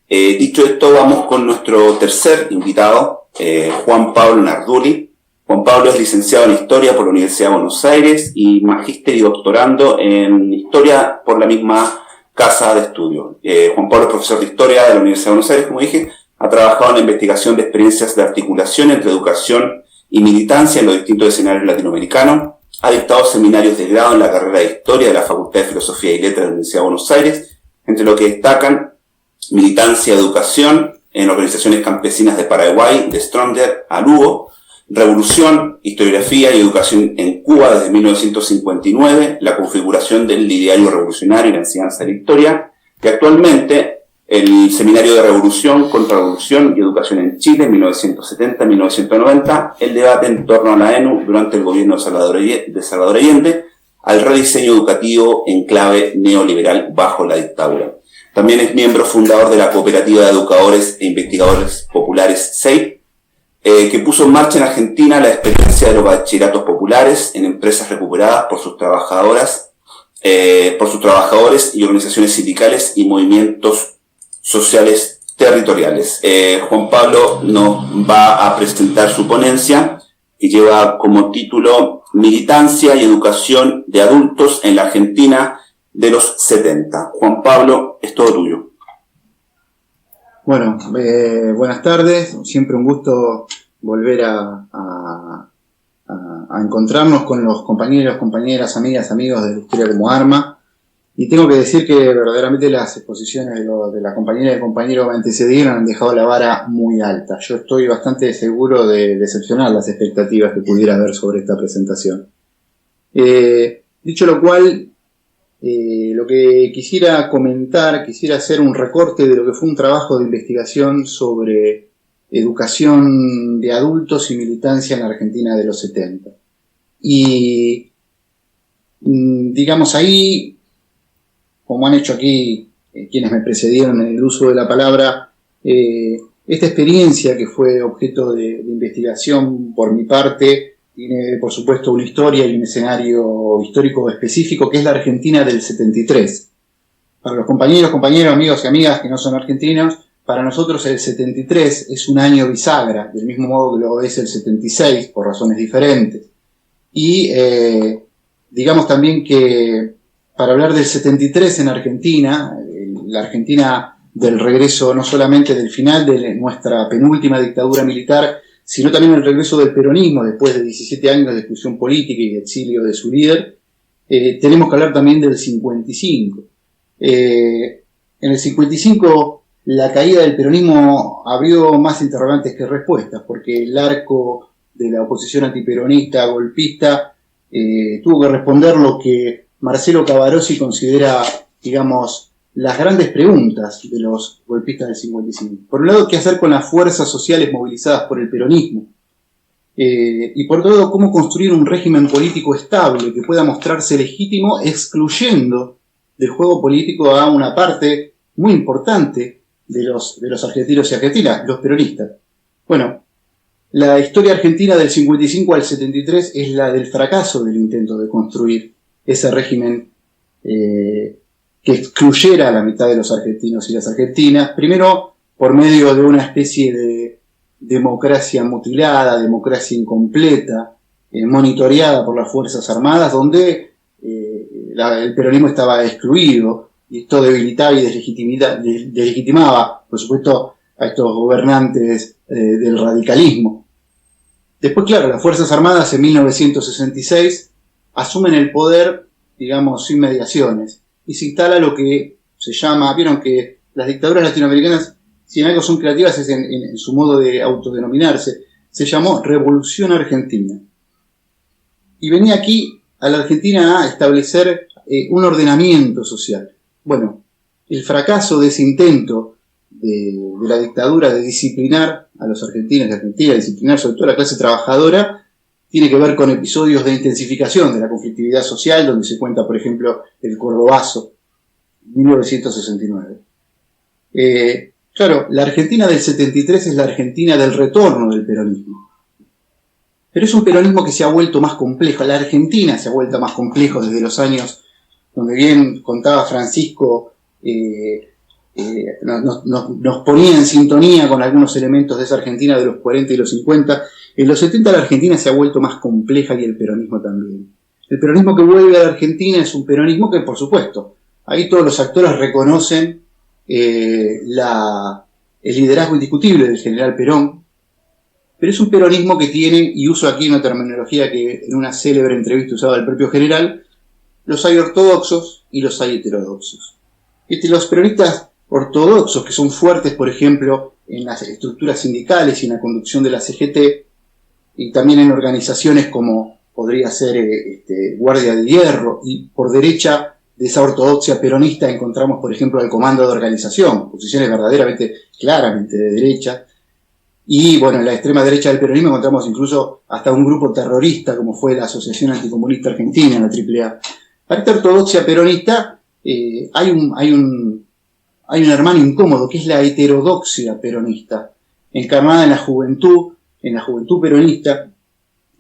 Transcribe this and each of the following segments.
Dicho esto, vamos con nuestro tercer invitado, Juan Pablo Narduli. Juan Pablo es licenciado en Historia por la Universidad de Buenos Aires y magíster y doctorando en Historia por la misma casa de estudio. Juan Pablo es profesor de Historia de la Universidad de Buenos Aires, como dije, ha trabajado en la investigación de experiencias de articulación entre educación y militancia en los distintos escenarios latinoamericanos, ha dictado seminarios de grado en la carrera de Historia de la Facultad de Filosofía y Letras de la Universidad de Buenos Aires, entre lo que destacan militancia y educación en organizaciones campesinas de Paraguay, de Stronger a Lugo, revolución, historiografía y educación en Cuba desde 1959, la configuración del ideario revolucionario y la enseñanza de la historia, y actualmente el Seminario de Revolución, Contrarrevolución y Educación en Chile, 1970-1990, el debate en torno a la ENU durante el gobierno de Salvador Allende, al rediseño educativo en clave neoliberal bajo la dictadura. También es miembro fundador de la Cooperativa de Educadores e Investigadores Populares SEIP, que puso en marcha en Argentina la experiencia de los bachilleratos populares en empresas recuperadas por sus trabajadores y organizaciones sindicales y movimientos sociales territoriales. Juan Pablo nos va a presentar su ponencia, que lleva como título Militancia y Educación de Adultos en la Argentina de los 70. Juan Pablo, es todo tuyo. Bueno, buenas tardes. Siempre un gusto volver a encontrarnos con los compañeros, compañeras, amigas, amigos de la Historia como Arma. Y tengo que decir que verdaderamente las exposiciones de la compañera y el compañero que me antecedieron han dejado la vara muy alta. Yo estoy bastante seguro de decepcionar las expectativas que pudiera haber sobre esta presentación. Dicho lo cual, lo que quisiera comentar, quisiera hacer un recorte de lo que fue un trabajo de investigación sobre educación de adultos y militancia en la Argentina de los 70. Y, digamos, ahí, como han hecho aquí quienes me precedieron en el uso de la palabra, esta experiencia que fue objeto de investigación por mi parte, tiene por supuesto una historia y un escenario histórico específico, que es la Argentina del 73. Para los compañeros, amigos y amigas que no son argentinos, para nosotros el 73 es un año bisagra, del mismo modo que lo es el 76, por razones diferentes. Y digamos también que para hablar del 73 en Argentina, la Argentina del regreso no solamente del final de nuestra penúltima dictadura militar, sino también el regreso del peronismo después de 17 años de exclusión política y de exilio de su líder, tenemos que hablar también del 55. En el 55 la caída del peronismo abrió más interrogantes que respuestas, porque el arco de la oposición antiperonista, golpista, tuvo que responder lo que Marcelo Cavarossi considera, digamos, las grandes preguntas de los golpistas del 55. Por un lado, ¿qué hacer con las fuerzas sociales movilizadas por el peronismo? Y por otro lado, ¿cómo construir un régimen político estable que pueda mostrarse legítimo, excluyendo del juego político a una parte muy importante de los argentinos y argentinas, los peronistas? Bueno, la historia argentina del 55 al 73 es la del fracaso del intento de construir ese régimen que excluyera a la mitad de los argentinos y las argentinas, primero por medio de una especie de democracia mutilada, democracia incompleta, monitoreada por las Fuerzas Armadas, donde el peronismo estaba excluido, y esto debilitaba y deslegitimaba, por supuesto, a estos gobernantes del radicalismo. Después, claro, las Fuerzas Armadas en 1966 asumen el poder, digamos, sin mediaciones, y se instala lo que se llama, vieron que las dictaduras latinoamericanas, si en algo son creativas es en su modo de autodenominarse, se llamó Revolución Argentina. Y venía aquí a la Argentina a establecer un ordenamiento social. Bueno, el fracaso de ese intento de la dictadura de disciplinar a los argentinos y argentinas, disciplinar sobre todo a la clase trabajadora, tiene que ver con episodios de intensificación de la conflictividad social, donde se cuenta, por ejemplo, el Cordobazo, 1969. Claro, la Argentina del 73 es la Argentina del retorno del peronismo. Pero es un peronismo que se ha vuelto más complejo. La Argentina se ha vuelto más complejo desde los años donde bien contaba Francisco, nos ponía en sintonía con algunos elementos de esa Argentina de los 40 y los 50. En los 70 la Argentina se ha vuelto más compleja y el peronismo también. El peronismo que vuelve a la Argentina es un peronismo que, por supuesto, ahí todos los actores reconocen el liderazgo indiscutible del general Perón, pero es un peronismo que tiene, y uso aquí una terminología que en una célebre entrevista usaba el propio general, los hay ortodoxos y los hay heterodoxos. Los peronistas ortodoxos, que son fuertes, por ejemplo, en las estructuras sindicales y en la conducción de la CGT, y también en organizaciones como podría ser Guardia de Hierro, y por derecha de esa ortodoxia peronista encontramos, por ejemplo, al Comando de Organización, posiciones verdaderamente, claramente de derecha, y bueno, en la extrema derecha del peronismo encontramos incluso hasta un grupo terrorista como fue la Asociación Anticomunista Argentina, la AAA. Para esta ortodoxia peronista hay un hermano incómodo, que es la heterodoxia peronista, encarnada en la juventud peronista,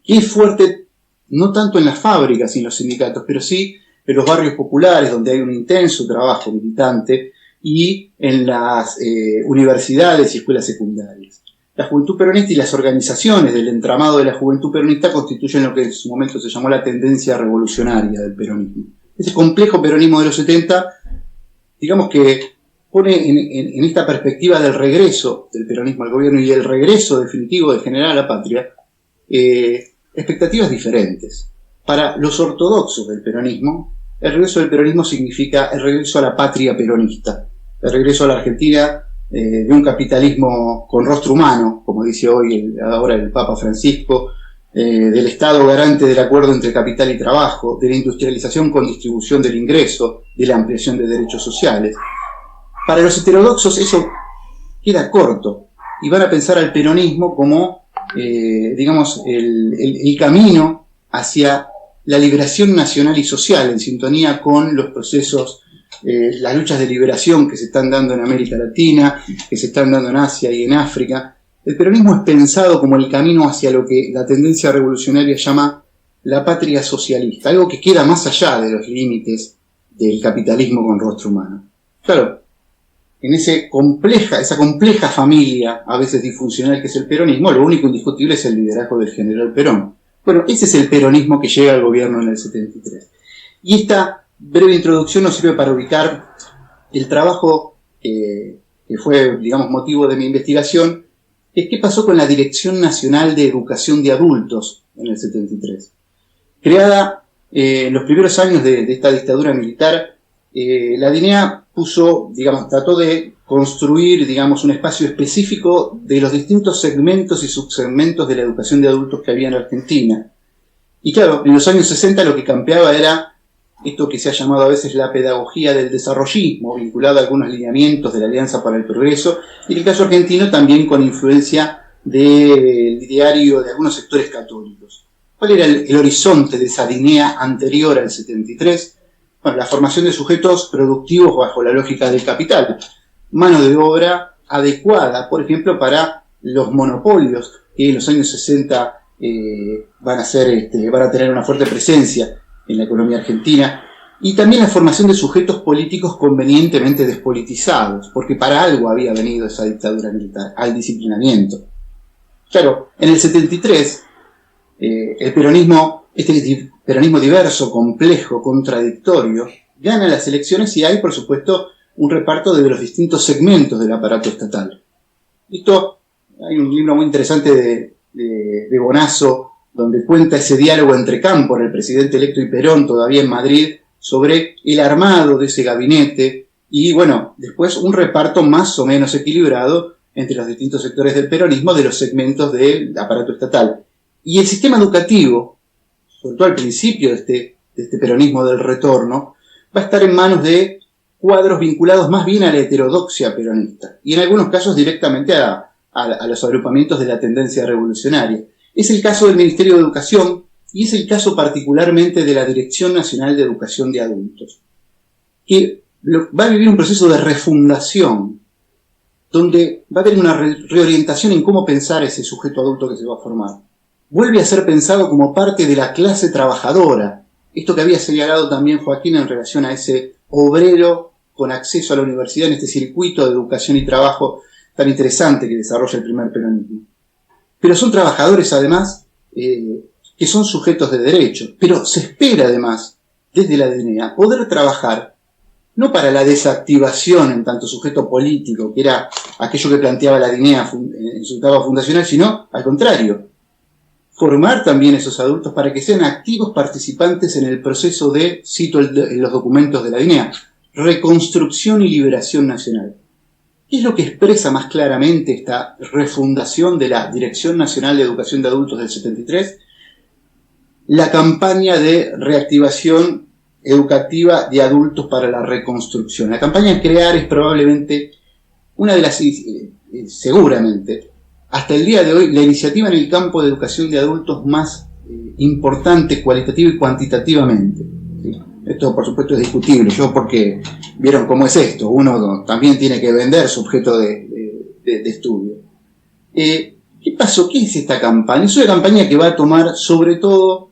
que es fuerte no tanto en las fábricas y en los sindicatos, pero sí en los barrios populares, donde hay un intenso trabajo militante, y en las universidades y escuelas secundarias. La juventud peronista y las organizaciones del entramado de la juventud peronista constituyen lo que en su momento se llamó la tendencia revolucionaria del peronismo. Ese complejo peronismo de los 70, digamos que pone en esta perspectiva del regreso del peronismo al gobierno y el regreso definitivo del general a la patria, expectativas diferentes. Para los ortodoxos del peronismo, el regreso del peronismo significa el regreso a la patria peronista, el regreso a la Argentina de un capitalismo con rostro humano, como dice hoy ahora el Papa Francisco, del Estado garante del acuerdo entre capital y trabajo, de la industrialización con distribución del ingreso, de la ampliación de derechos sociales. Para los heterodoxos eso queda corto y van a pensar al peronismo como, digamos, el camino hacia la liberación nacional y social en sintonía con los procesos, las luchas de liberación que se están dando en América Latina, que se están dando en Asia y en África. El peronismo es pensado como el camino hacia lo que la tendencia revolucionaria llama la patria socialista, algo que queda más allá de los límites del capitalismo con rostro humano. Claro, en esa compleja familia, a veces disfuncional, que es el peronismo, lo único indiscutible es el liderazgo del general Perón. Bueno, ese es el peronismo que llega al gobierno en el 73. Y esta breve introducción nos sirve para ubicar el trabajo que fue, digamos, motivo de mi investigación, que es qué pasó con la Dirección Nacional de Educación de Adultos en el 73. Creada en los primeros años de esta dictadura militar, la DINEA trató de construir, digamos, un espacio específico de los distintos segmentos y subsegmentos de la educación de adultos que había en Argentina. Y claro, en los años 60 lo que campeaba era esto que se ha llamado a veces la pedagogía del desarrollismo, vinculado a algunos lineamientos de la Alianza para el Progreso, y en el caso argentino también con influencia del ideario de algunos sectores católicos. ¿Cuál era el horizonte de esa DINEA anterior al 73? Bueno, la formación de sujetos productivos bajo la lógica del capital, mano de obra adecuada, por ejemplo, para los monopolios que en los años 60 van a tener una fuerte presencia en la economía argentina, y también la formación de sujetos políticos convenientemente despolitizados, porque para algo había venido esa dictadura militar, al disciplinamiento. Claro, en el 73, el peronismo, este peronismo diverso, complejo, contradictorio, gana las elecciones y hay, por supuesto, un reparto de los distintos segmentos del aparato estatal. Esto, hay un libro muy interesante de Bonazo, donde cuenta ese diálogo entre Cámpora, el presidente electo, y Perón, todavía en Madrid, sobre el armado de ese gabinete, y bueno, después un reparto más o menos equilibrado entre los distintos sectores del peronismo de los segmentos del aparato estatal. Y el sistema educativo, sobre todo al principio de este peronismo del retorno, va a estar en manos de cuadros vinculados más bien a la heterodoxia peronista, y en algunos casos directamente a los agrupamientos de la tendencia revolucionaria. Es el caso del Ministerio de Educación y es el caso particularmente de la Dirección Nacional de Educación de Adultos, que va a vivir un proceso de refundación, donde va a haber una reorientación en cómo pensar ese sujeto adulto que se va a formar. Vuelve a ser pensado como parte de la clase trabajadora, esto que había señalado también Joaquín en relación a ese obrero con acceso a la universidad en este circuito de educación y trabajo tan interesante que desarrolla el primer peronismo. Pero son trabajadores, además, que son sujetos de derecho. Pero se espera, además, desde la DNEA, poder trabajar no para la desactivación en tanto sujeto político, que era aquello que planteaba la DNEA en su etapa fundacional, sino, al contrario, formar también esos adultos para que sean activos participantes en el proceso de, cito en los documentos de la DNEA, reconstrucción y liberación nacional. ¿Qué es lo que expresa más claramente esta refundación de la Dirección Nacional de Educación de Adultos del 73? La campaña de reactivación educativa de adultos para la reconstrucción. La campaña de crear es probablemente una de las, seguramente, hasta el día de hoy, la iniciativa en el campo de educación de adultos más importante cualitativa y cuantitativamente. ¿Sí? Esto, por supuesto, es discutible. Yo, porque vieron cómo es esto, uno también tiene que vender su objeto de estudio. ¿Qué pasó? ¿Qué es esta campaña? Es una campaña que va a tomar, sobre todo,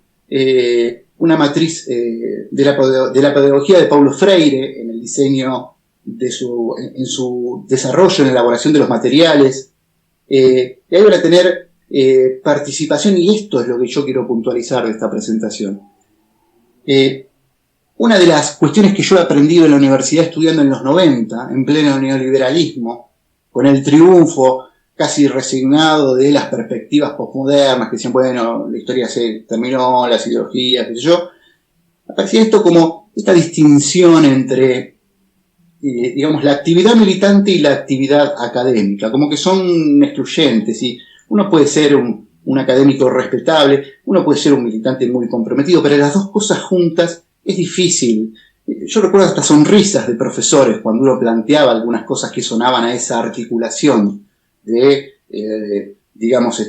una matriz de la pedagogía de Paulo Freire en el diseño en su desarrollo, en la elaboración de los materiales. Y ahí van a tener participación, y esto es lo que yo quiero puntualizar de esta presentación. Una de las cuestiones que yo he aprendido en la universidad estudiando en los 90, en pleno neoliberalismo, con el triunfo casi resignado de las perspectivas posmodernas, que decían, bueno, la historia se terminó, las ideologías, qué sé yo, aparecía esto como esta distinción entre, digamos, la actividad militante y la actividad académica, como que son excluyentes, y uno puede ser un académico respetable, uno puede ser un militante muy comprometido, pero las dos cosas juntas es difícil. Yo recuerdo hasta sonrisas de profesores cuando uno planteaba algunas cosas que sonaban a esa articulación de, digamos,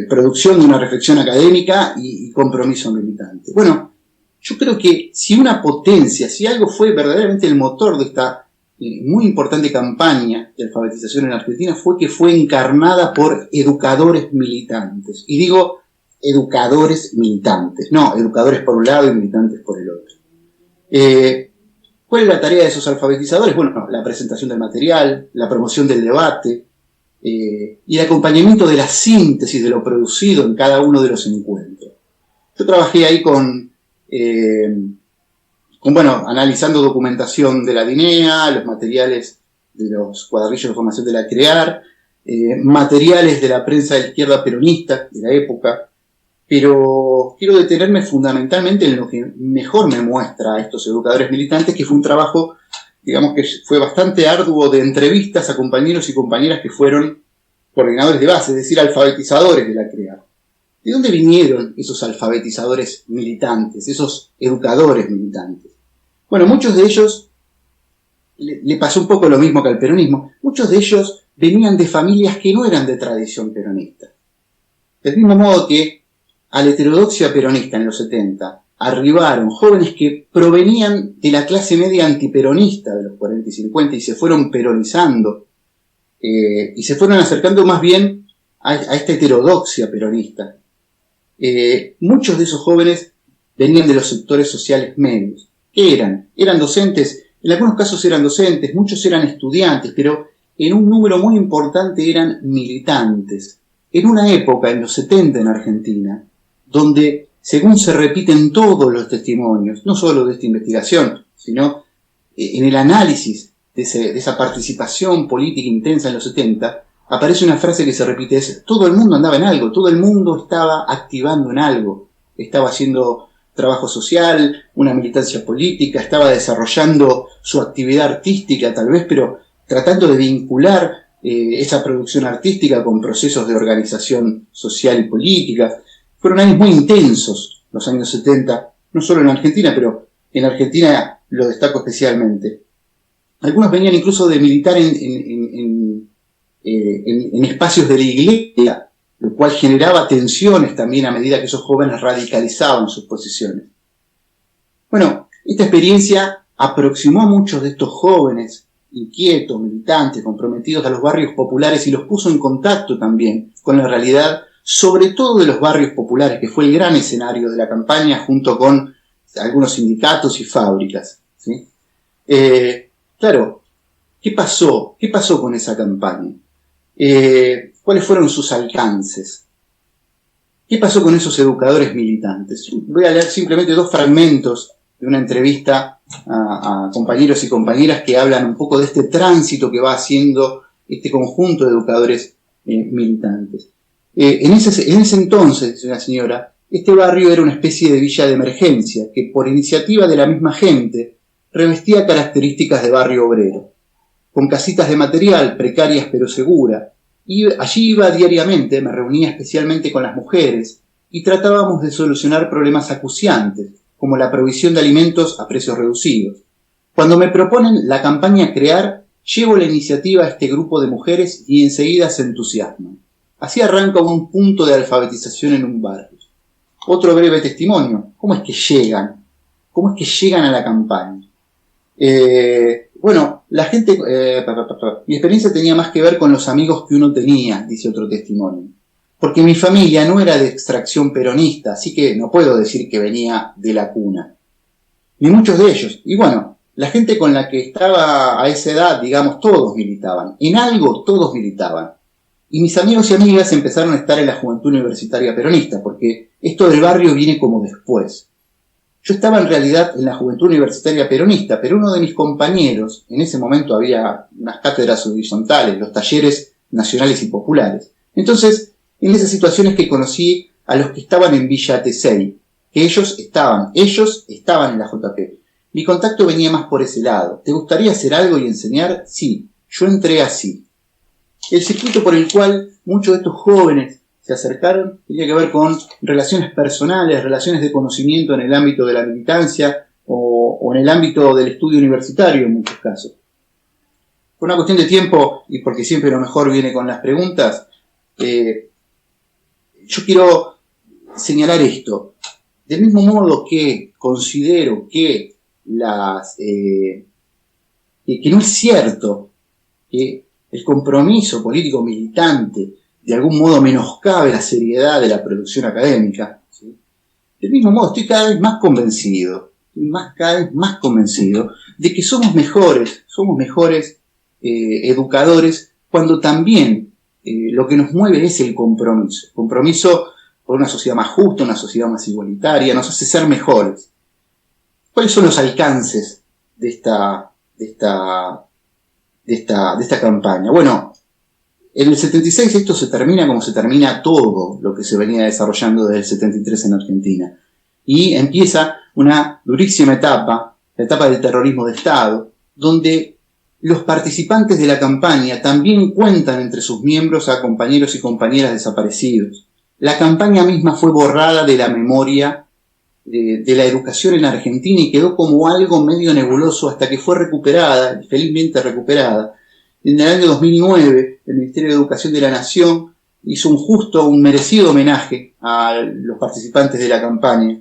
producción de una reflexión académica y compromiso militante. Bueno, yo creo que si una potencia, si algo fue verdaderamente el motor de esta muy importante campaña de alfabetización en Argentina, fue que fue encarnada por educadores militantes. Y digo educadores militantes, no educadores por un lado y militantes por el otro. ¿Cuál es la tarea de esos alfabetizadores? Bueno, la presentación del material, la promoción del debate, y el acompañamiento de la síntesis de lo producido en cada uno de los encuentros. Yo trabajé ahí analizando documentación de la DNEA, los materiales de los cuadrillos de formación de la CREAR, materiales de la prensa de la izquierda peronista de la época, pero quiero detenerme fundamentalmente en lo que mejor me muestra a estos educadores militantes, que fue un trabajo, digamos, que fue bastante arduo, de entrevistas a compañeros y compañeras que fueron coordinadores de base, es decir, alfabetizadores de la CREAR. ¿De dónde vinieron esos alfabetizadores militantes, esos educadores militantes? Bueno, muchos de ellos, le pasó un poco lo mismo que al peronismo, muchos de ellos venían de familias que no eran de tradición peronista. Del mismo modo que a la heterodoxia peronista en los 70 arribaron jóvenes que provenían de la clase media antiperonista de los 40 y 50 y se fueron peronizando, y se fueron acercando más bien a esta heterodoxia peronista. Muchos de esos jóvenes venían de los sectores sociales medios. ¿Qué eran? Eran docentes, en algunos casos eran docentes, muchos eran estudiantes, pero en un número muy importante eran militantes. En una época, en los 70 en Argentina, donde, según se repiten todos los testimonios, no solo de esta investigación, sino en el análisis de esa participación política intensa en los 70, aparece una frase que se repite, es: todo el mundo andaba en algo, todo el mundo estaba activando en algo, estaba haciendo trabajo social, una militancia política, estaba desarrollando su actividad artística tal vez, pero tratando de vincular esa producción artística con procesos de organización social y política. Fueron años muy intensos, los años 70, no solo en Argentina, pero en Argentina lo destaco especialmente. Algunos venían incluso de militar en espacios de la iglesia, lo cual generaba tensiones también a medida que esos jóvenes radicalizaban sus posiciones. Bueno, esta experiencia aproximó a muchos de estos jóvenes inquietos, militantes, comprometidos a los barrios populares, y los puso en contacto también con la realidad, sobre todo de los barrios populares, que fue el gran escenario de la campaña, junto con algunos sindicatos y fábricas, ¿sí? Claro, ¿qué pasó? ¿Qué pasó con esa campaña? ¿Cuáles fueron sus alcances? ¿Qué pasó con esos educadores militantes? Voy a leer simplemente 2 fragmentos de una entrevista a compañeros y compañeras que hablan un poco de este tránsito que va haciendo este conjunto de educadores militantes. En ese entonces, dice una señora, este barrio era una especie de villa de emergencia que por iniciativa de la misma gente revestía características de barrio obrero, con casitas de material, precarias pero seguras. Y allí iba diariamente, me reunía especialmente con las mujeres y tratábamos de solucionar problemas acuciantes, como la provisión de alimentos a precios reducidos. Cuando me proponen la campaña Crear, llevo la iniciativa a este grupo de mujeres y enseguida se entusiasman. Así arranca un punto de alfabetización en un barrio. Otro breve testimonio. ¿Cómo es que llegan? ¿Cómo es que llegan a la campaña? Bueno, la gente... mi experiencia tenía más que ver con los amigos que uno tenía, dice otro testimonio. Porque mi familia no era de extracción peronista, así que no puedo decir que venía de la cuna. Ni muchos de ellos. Y bueno, la gente con la que estaba a esa edad, digamos, todos militaban. En algo todos militaban. Y mis amigos y amigas empezaron a estar en la juventud universitaria peronista, porque esto del barrio viene como después. Yo estaba en realidad en la juventud universitaria peronista, pero uno de mis compañeros, en ese momento había unas cátedras horizontales, los talleres nacionales y populares. Entonces, en esas situaciones que conocí a los que estaban en Villa Tesey, que ellos estaban en la JP. Mi contacto venía más por ese lado. ¿Te gustaría hacer algo y enseñar? Sí, yo entré así. El circuito por el cual muchos de estos jóvenes se acercaron tenía que ver con relaciones personales, relaciones de conocimiento en el ámbito de la militancia o en el ámbito del estudio universitario en muchos casos. Por una cuestión de tiempo y porque siempre lo mejor viene con las preguntas, yo quiero señalar esto. Del mismo modo que considero que que no es cierto que el compromiso político militante de algún modo menoscabe la seriedad de la producción académica, ¿sí? Del mismo modo estoy cada vez más convencido de que somos mejores educadores cuando también lo que nos mueve es el compromiso por una sociedad más justa, una sociedad más igualitaria, nos hace ser mejores. ¿Cuáles son los alcances de esta campaña? Bueno, en el 76 esto se termina como se termina todo lo que se venía desarrollando desde el 73 en Argentina. Y empieza una durísima etapa, la etapa del terrorismo de Estado, donde los participantes de la campaña también cuentan entre sus miembros a compañeros y compañeras desaparecidos. La campaña misma fue borrada de la memoria de la educación en Argentina y quedó como algo medio nebuloso hasta que fue recuperada, felizmente recuperada. En el año 2009, el Ministerio de Educación de la Nación hizo un merecido homenaje a los participantes de la campaña.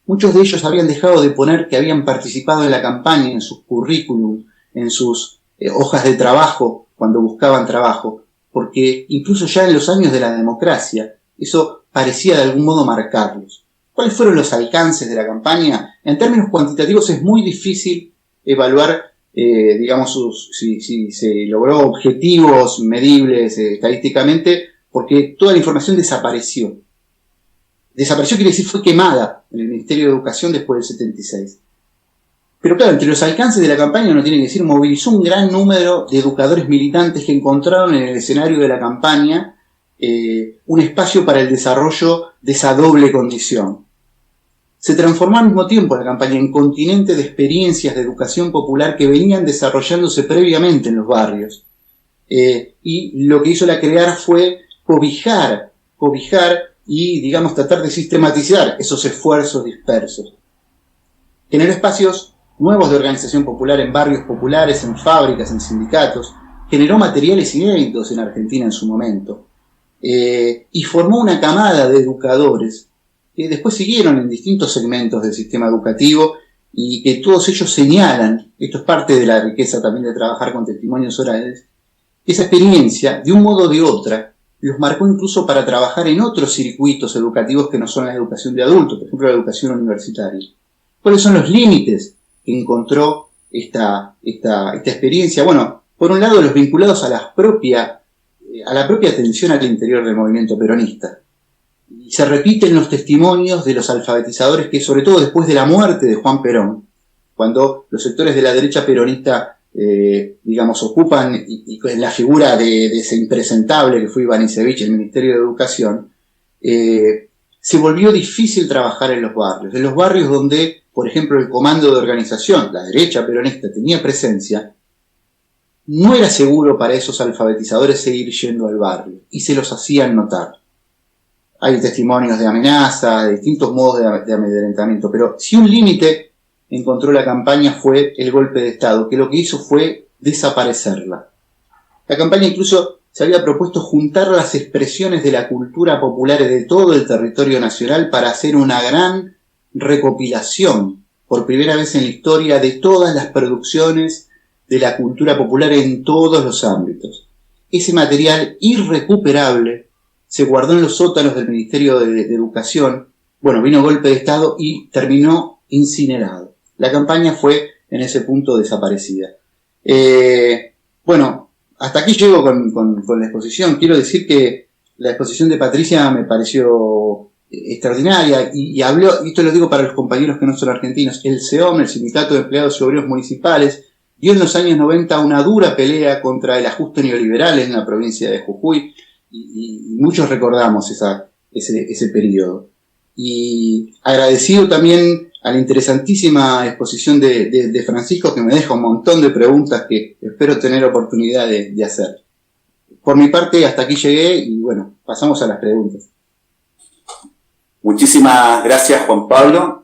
Muchos de ellos habían dejado de poner que habían participado en la campaña en sus currículum, en sus hojas de trabajo, cuando buscaban trabajo, porque incluso ya en los años de la democracia, eso parecía de algún modo marcarlos. ¿Cuáles fueron los alcances de la campaña? En términos cuantitativos es muy difícil evaluar si se logró objetivos medibles estadísticamente, porque toda la información desapareció. Desapareció quiere decir fue quemada en el Ministerio de Educación después del 76. Pero claro, entre los alcances de la campaña uno tiene que decir, movilizó un gran número de educadores militantes que encontraron en el escenario de la campaña un espacio para el desarrollo de esa doble condición. Se transformó al mismo tiempo la campaña en continente de experiencias de educación popular que venían desarrollándose previamente en los barrios. Y lo que hizo la Crear fue cobijar y, digamos, tratar de sistematizar esos esfuerzos dispersos. Generó espacios nuevos de organización popular en barrios populares, en fábricas, en sindicatos. Generó materiales inéditos en Argentina en su momento. Y formó una camada de educadores que después siguieron en distintos segmentos del sistema educativo y que todos ellos señalan, esto es parte de la riqueza también de trabajar con testimonios orales, esa experiencia, de un modo o de otra, los marcó incluso para trabajar en otros circuitos educativos que no son la educación de adultos, por ejemplo la educación universitaria. ¿Cuáles son los límites que encontró esta experiencia. Bueno, por un lado los vinculados a la propia tensión al interior del movimiento peronista. Y se repiten los testimonios de los alfabetizadores que, sobre todo después de la muerte de Juan Perón, cuando los sectores de la derecha peronista, ocupan y la figura de ese impresentable que fue Ivanišević, el Ministerio de Educación, se volvió difícil trabajar en los barrios donde, por ejemplo, el comando de organización, la derecha peronista, tenía presencia. No era seguro para esos alfabetizadores seguir yendo al barrio, y se los hacían notar. Hay testimonios de amenaza, de distintos modos de amedrentamiento, pero si un límite encontró la campaña fue el golpe de Estado, que lo que hizo fue desaparecerla. La campaña incluso se había propuesto juntar las expresiones de la cultura popular de todo el territorio nacional para hacer una gran recopilación, por primera vez en la historia, de todas las producciones de la cultura popular en todos los ámbitos. Ese material irrecuperable se guardó en los sótanos del Ministerio de Educación. Bueno, vino golpe de Estado y terminó incinerado. La campaña fue en ese punto desaparecida. Bueno, hasta aquí llego con la exposición. Quiero decir que la exposición de Patricia me pareció extraordinaria y habló, y esto lo digo para los compañeros que no son argentinos, el SEOM, el Sindicato de Empleados y Obreros Municipales, dio en los años 90 una dura pelea contra el ajuste neoliberal en la provincia de Jujuy y muchos recordamos ese periodo. Y agradecido también a la interesantísima exposición de Francisco, que me deja un montón de preguntas que espero tener oportunidad de hacer. Por mi parte, hasta aquí llegué y bueno, pasamos a las preguntas. Muchísimas gracias, Juan Pablo,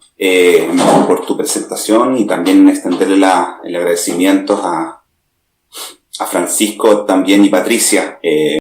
por tu presentación y también extenderle el agradecimiento a Francisco también y Patricia.